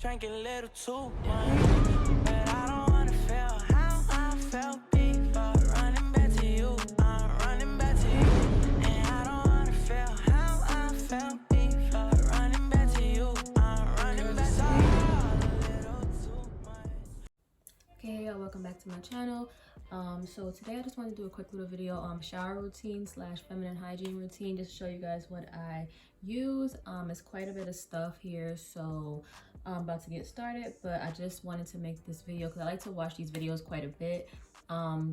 Drank a little too much, but I don't wanna feel how I felt before. Running back to you, I'm running back to you, and I don't wanna feel how I felt before. Running back to you, I'm running back to you. A little too much. Okay, y'all, welcome back to my channel. So today I just want to do a quick little video on shower routine slash feminine hygiene routine, just to show you guys what I use. It's quite a bit of stuff here, so I'm about to get started, but I just wanted to make this video because I like to watch these videos quite a bit.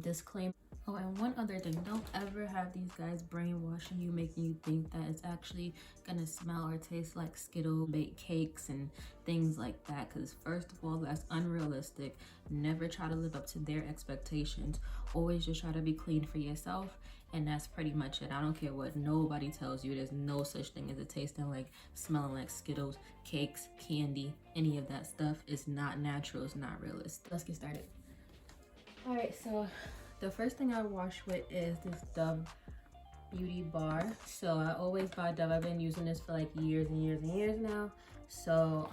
Disclaimer. Oh, and one other thing, don't ever have these guys brainwashing you, making you think that it's actually gonna smell or taste like Skittle baked cakes and things like that, because first of all, that's unrealistic. Never try to live up to their expectations. Always just try to be clean for yourself, and that's pretty much it. I don't care what nobody tells you. There's no such thing as it tasting like, smelling like Skittles, cakes, candy, any of that stuff is not natural, it's not realistic. Let's get started. All right, so the first thing I wash with is this Dove beauty bar. So I always buy Dove. I've been using this for like years and years and years now. So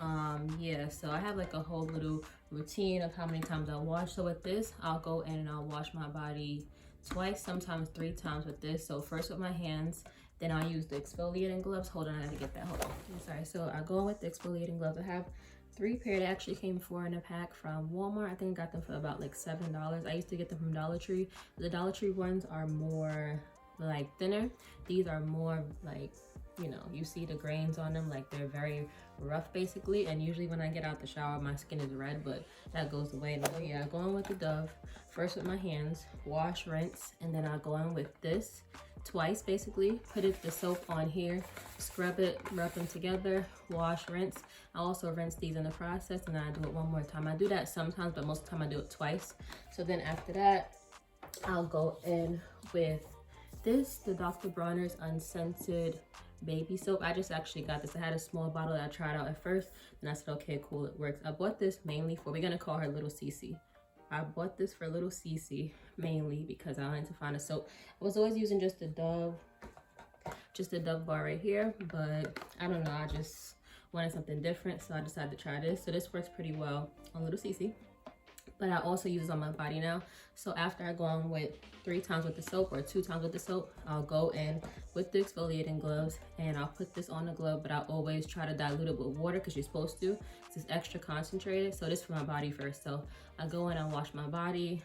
yeah, so I have like a whole little routine of how many times I wash. So with this, I'll go in and I'll wash my body twice, sometimes 3 times with this. So first with my hands, then I'll use the exfoliating gloves. Hold on, I gotta get that. Hold on. I'm sorry. So I go in with the exfoliating gloves. I have 3 pair. They actually came 4 in a pack from Walmart. I think I got them for about like $7. I used to get them from Dollar Tree. The Dollar Tree ones are more like thinner. These are more like, you know, you see the grains on them, like they're very rough basically. And usually when I get out the shower, my skin is red, but that goes away. So yeah, I go in with the Dove first with my hands, wash, rinse, and then I go in with this twice basically. Put the soap on here, scrub it, rub them together, wash, rinse. I also rinse these in the process, and then I do it one more time. I do that sometimes, but most of the time I do it twice. So then after that, I'll go in with this, the Dr.Bronners Unscented baby soap. I just actually got this. I had a small bottle that I tried out at first, and I said, okay, cool, it works. I bought this mainly for, we're gonna call her Little Cece. I bought this for Little Cece mainly because I wanted to find a soap. I was always using just the Dove bar right here, but I don't know, I just wanted something different, so I decided to try this. So this works pretty well on Little Cece, but I also use it on my body now. So after I go on with 3 times with the soap or 2 times with the soap, I'll go in with the exfoliating gloves and I'll put this on the glove, but I always try to dilute it with water because you're supposed to. It's extra concentrated. So this is for my body first. So I go in and wash my body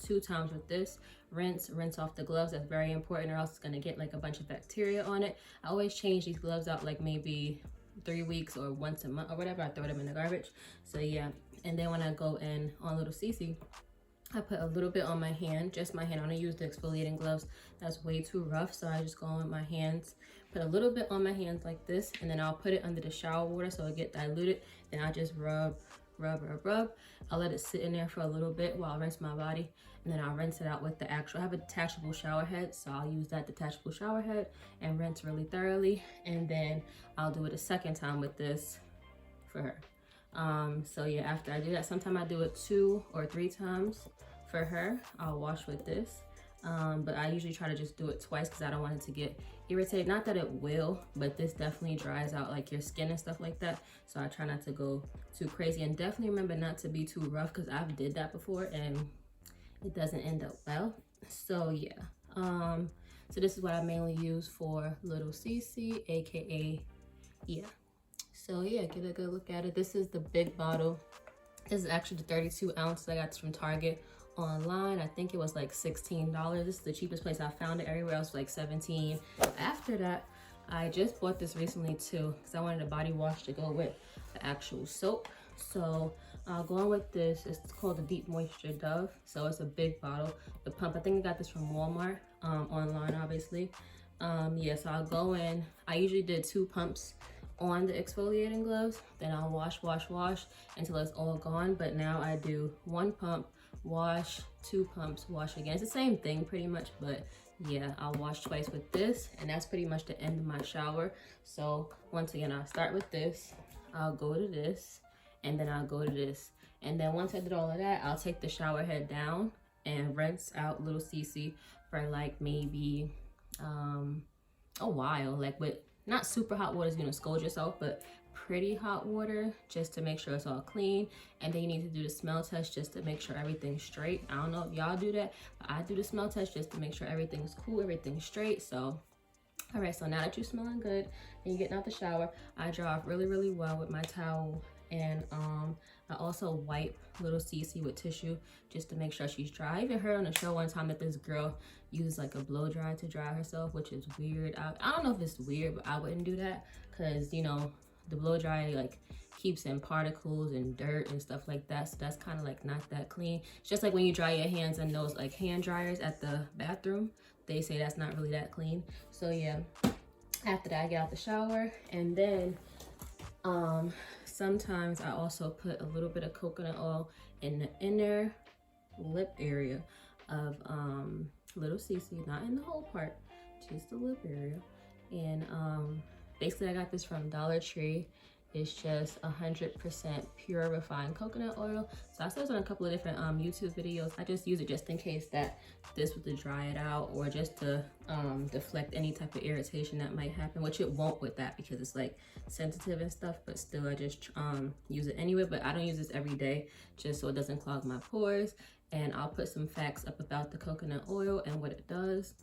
2 times with this, rinse off the gloves. That's very important, or else it's gonna get like a bunch of bacteria on it. I always change these gloves out like maybe 3 weeks or once a month or whatever. I throw them in the garbage. So yeah, and then when I go in on Little Cece, I put a little bit on my hand, just my hand. I don't use the exfoliating gloves. That's way too rough, so I just go in with my hands, put a little bit on my hands like this, and then I'll put it under the shower water so it get diluted. Then I just rub. I'll let it sit in there for a little bit while I rinse my body, and then I'll rinse it out with the actual, I have a detachable shower head, so I'll use that detachable shower head and rinse really thoroughly, and then I'll do it a second time with this for her. So yeah, after I do that, sometimes I do it 2 or 3 times for her. I'll wash with this, but I usually try to just do it twice because I don't want it to get irritated. Not that it will, but this definitely dries out like your skin and stuff like that, so I try not to go too crazy. And definitely remember not to be too rough, because I've did that before and it doesn't end up well. So yeah, so this is what I mainly use for Little Cece, aka yeah. So yeah, get a good look at it. This is the big bottle. This is actually the 32 ounces. I got this from Target online. I think it was like $16. This is the cheapest place I found it. Everywhere else was like $17. After that, I just bought this recently too, because I wanted a body wash to go with the actual soap. So I'll go on with this. It's called the Deep Moisture Dove. So it's a big bottle. The pump, I think I got this from Walmart, online obviously. Yeah, so I'll go in. I usually did 2 pumps on the exfoliating gloves, then I'll wash until it's all gone. But now I do 1 pump, wash, 2 pumps, wash again. It's the same thing pretty much, but yeah, I'll wash twice with this, and that's pretty much the end of my shower. So once again, I'll start with this, I'll go to this, and then I'll go to this. And then once I did all of that, I'll take the shower head down and rinse out Little Cece for like maybe a while, like with not super hot water is gonna scold yourself, but pretty hot water just to make sure it's all clean, and then you need to do the smell test just to make sure everything's straight. I don't know if y'all do that, but I do the smell test just to make sure everything's cool, everything's straight. So all right, so now that you're smelling good and you're getting out the shower, I dry off really well with my towel, and I also wipe little Cece with tissue just to make sure she's dry. I even heard on the show one time that this girl used like a blow dry to dry herself, which is weird. I don't know if it's weird, but I wouldn't do that because, you know, the blow dry like keeps in particles and dirt and stuff like that, so that's kind of like not that clean. It's just like when you dry your hands in those like hand dryers at the bathroom, they say that's not really that clean. So yeah, after that I get out the shower, and then sometimes I also put a little bit of coconut oil in the inner lip area of little Cece, not in the whole part, just the lip area. And basically I got this from Dollar Tree. It's just 100% pure refined coconut oil. So I saw this on a couple of different YouTube videos. I just use it just in case that this was to dry it out, or just to deflect any type of irritation that might happen, which it won't with that because it's like sensitive and stuff, but still I just use it anyway. But I don't use this every day, just so it doesn't clog my pores. And I'll put some facts up about the coconut oil and what it does.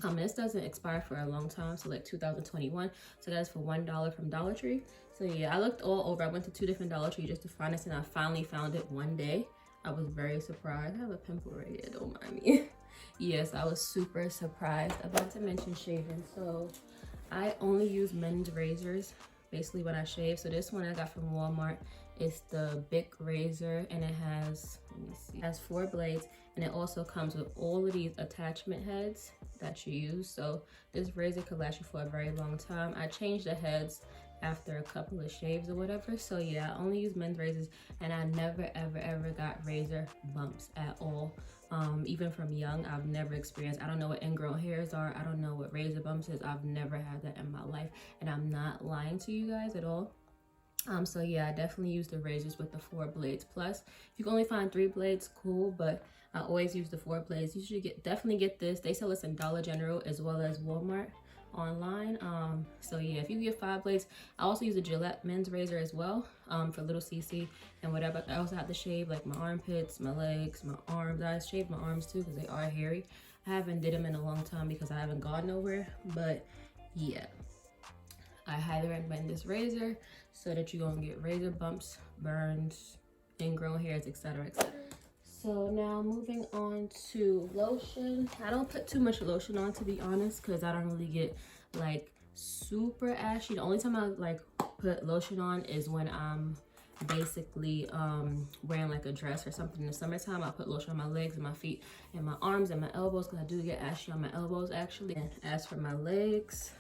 This doesn't expire for a long time, so like 2021. So that's for $1 from Dollar Tree. So yeah, I looked all over. I went to 2 different Dollar Tree just to find this, and I finally found it one day. I was very surprised. I have a pimple right here, don't mind me. Yes, I was super surprised. About to mention shaving. So I only use men's razors basically when I shave. So this one I got from Walmart. It's the Bic razor, and it has, let me see, it has 4 blades, and it also comes with all of these attachment heads that you use. So this razor could last you for a very long time. I changed the heads after a couple of shaves or whatever. So yeah, I only use men's razors, and I never ever got razor bumps at all. Even from young, I've never experienced, I don't know what ingrown hairs are, I don't know what razor bumps is. I've never had that in my life, and I'm not lying to you guys at all. So yeah, I definitely use the razors with the 4 blades. Plus, if you can only find 3 blades, cool, but I always use the 4 blades. You should definitely get this. They sell this in Dollar General as well as Walmart online. So yeah, if you get 5 blades, I also use a Gillette men's razor as well, for little CC and whatever. I also have to shave like my armpits, my legs, my arms. I shave my arms too because they are hairy. I haven't did them in a long time because I haven't gone nowhere, but yeah, I highly recommend this razor so that you don't get razor bumps, burns, ingrown hairs, etc, etc. So now moving on to lotion. I don't put too much lotion on, to be honest, because I don't really get like super ashy. The only time I like put lotion on is when I'm basically wearing like a dress or something in the summertime. I put lotion on my legs and my feet and my arms and my elbows because I do get ashy on my elbows actually. And as for my legs,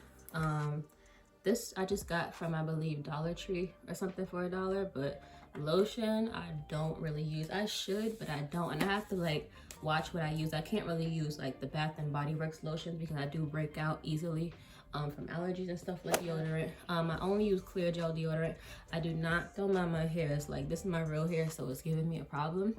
this I just got from, I believe, Dollar Tree or something for $1, but lotion I don't really use. I should, but I don't, and I have to like watch what I use. I can't really use like the Bath and Body Works lotion because I do break out easily from allergies and stuff like deodorant. I only use clear gel deodorant. I do not, don't mind my hair. It's like, this is my real hair, so it's giving me a problem.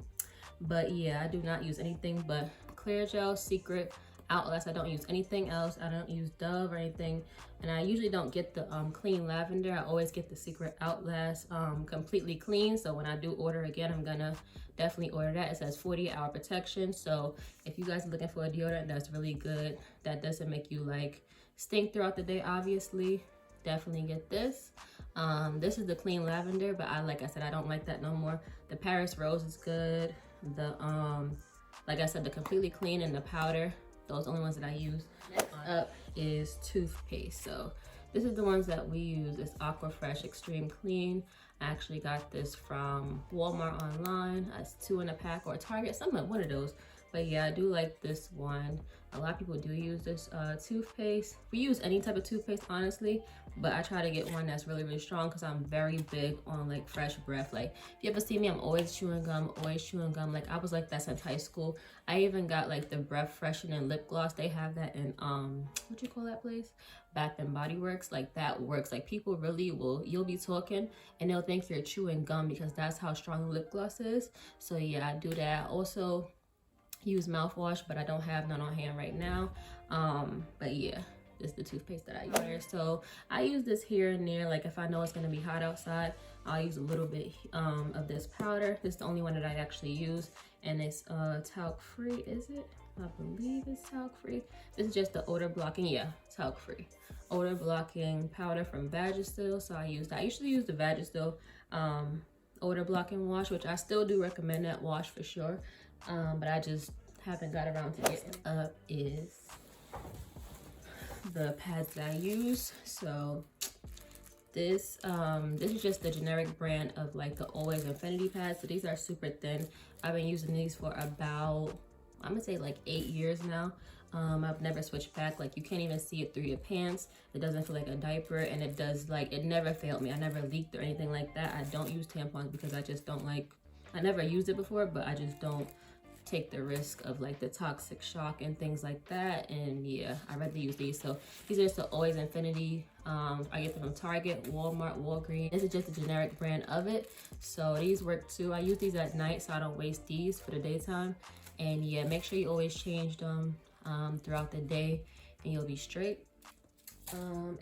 But yeah, I do not use anything but clear gel, Secret, Outlast. I don't use anything else. I don't use Dove or anything, and I usually don't get the clean lavender. I always get the Secret Outlast completely clean. So when I do order again, I'm gonna definitely order that. It says 48-hour protection, so if you guys are looking for a deodorant that's really good, that doesn't make you like stink throughout the day, obviously, definitely get this. This is the clean lavender, but like I said, I don't like that no more. The Paris Rose is good. The like I said, the completely clean and the powder, those are the only ones that I use. Next up is toothpaste. So this is the ones that we use. It's Aqua Fresh Extreme Clean. I actually got this from Walmart online. It's 2 in a pack, or Target, something, one of those. But yeah, I do like this one. A lot of people do use this toothpaste. We use any type of toothpaste, honestly, but I try to get one that's really strong because I'm very big on like fresh breath. Like if you ever see me, I'm always chewing gum, Like I was like that since high school. I even got like the breath freshening lip gloss. They have that in what you call that place? Bath and Body Works. Like that works. Like people really will, you'll be talking and they'll think you're chewing gum because that's how strong the lip gloss is. So yeah, I do that. Also use mouthwash, but I don't have none on hand right now. But yeah, This is the toothpaste that I use. So I use this here and there. Like if I know it's gonna be hot outside, I'll use a little bit of this powder. This is the only one that I actually use, and it's talc free, is it? I believe it's talc free. This is just the odor blocking, yeah, talc free odor blocking powder from Vagisil. So I use that. I usually use the Vagisil odor blocking wash, which I still do recommend that wash for sure, but I just haven't got around to getting up. Is the pads that I use. So this is just the generic brand of like the Always Infinity pads. So these are super thin. I've been using these for about, I'm gonna say like 8 years now. I've never switched back. Like you can't even see it through your pants. It doesn't feel like a diaper, and it does, like, it never failed me. I never leaked or anything like that. I don't use tampons because I just don't like, I never used it before, but I just don't take the risk of like the toxic shock and things like that. And yeah, I'd rather use these. So these are just the Always Infinity. I get them from Target, Walmart, Walgreens. This is just a generic brand of it. So these work too. I use these at night so I don't waste these for the daytime. And yeah, make sure you always change them throughout the day and you'll be straight.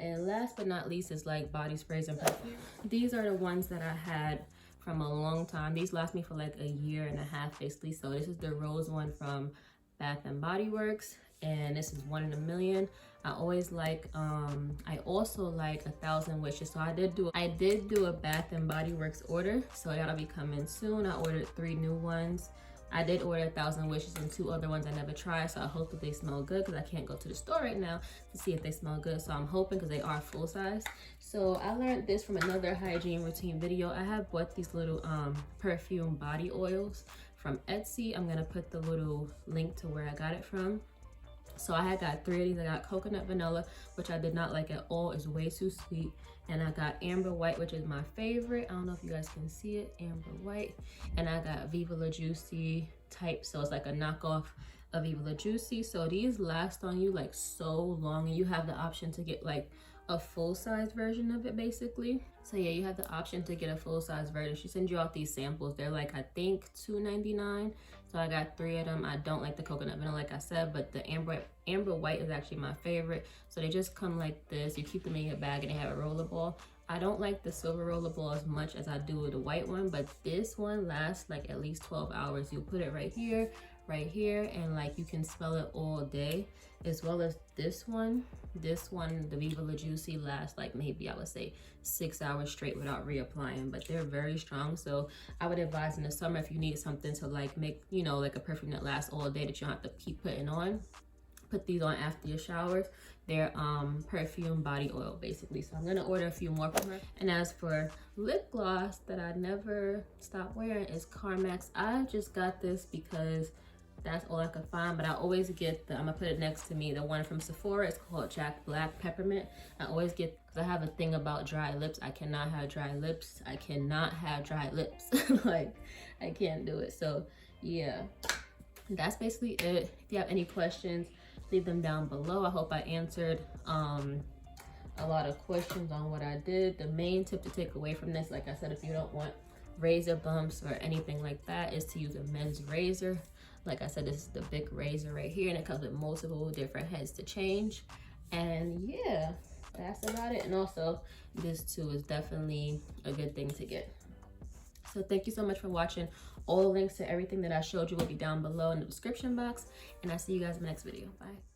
And last but not least is like body sprays and perfume. These are the ones that I had from a long time. These last me for like 1.5 years basically. So this is the rose one from Bath and Body Works, and this is 1 in a million. I always like I also like 1,000 Wishes. So I did do a Bath and Body Works order, so that'll be coming soon. I ordered 3 new ones. I did order 1,000 Wishes and 2 other ones I never tried, so I hope that they smell good because I can't go to the store right now to see if they smell good. So I'm hoping, because they are full size. So I learned this from another hygiene routine video. I have bought these little perfume body oils from Etsy. I'm gonna put the little link to where I got it from. So I had got 3 of these. I got coconut vanilla, which I did not like at all. It's way too sweet. And I got amber white, which is my favorite. I don't know if you guys can see it, amber white. And I got Viva La Juicy type, so it's like a knockoff of Viva La Juicy. So these last on you like so long, and you have the option to get like a full-size version of it basically. So yeah, you have the option to get a full-size version. She sends you out these samples. They're like, I think $2.99. So I got 3 of them. I don't like the coconut vanilla, like I said, but the amber white is actually my favorite. So they just come like this. You keep them in your bag and they have a roller ball. I don't like the silver roller ball as much as I do the white one, but this one lasts like at least 12 hours. You'll put it right here, and like you can smell it all day. As well as this one, the Viva La Juicy, lasts like maybe I would say 6 hours straight without reapplying, but they're very strong. So I would advise in the summer, if you need something to like make, you know, like a perfume that lasts all day that you don't have to keep putting on, put these on after your showers. They're perfume body oil basically. So I'm gonna order a few more from her. And as for lip gloss that I never stop wearing is Carmex. I just got this because that's all I could find, but I always get the, I'm gonna put it next to me, the one from Sephora. It's called Jack Black Peppermint. I always get, because I have a thing about dry lips. I cannot have dry lips. I cannot have dry lips. Like, I can't do it. So yeah, that's basically it. If you have any questions, leave them down below. I hope I answered a lot of questions on what I did. The main tip to take away from this, like I said, if you don't want razor bumps or anything like that, is to use a men's razor. Like I said, this is the big razor right here, and it comes with multiple different heads to change. And yeah, that's about it. And also, this too is definitely a good thing to get. So thank you so much for watching. All the links to everything that I showed you will be down below in the description box. And I'll see you guys in the next video. Bye.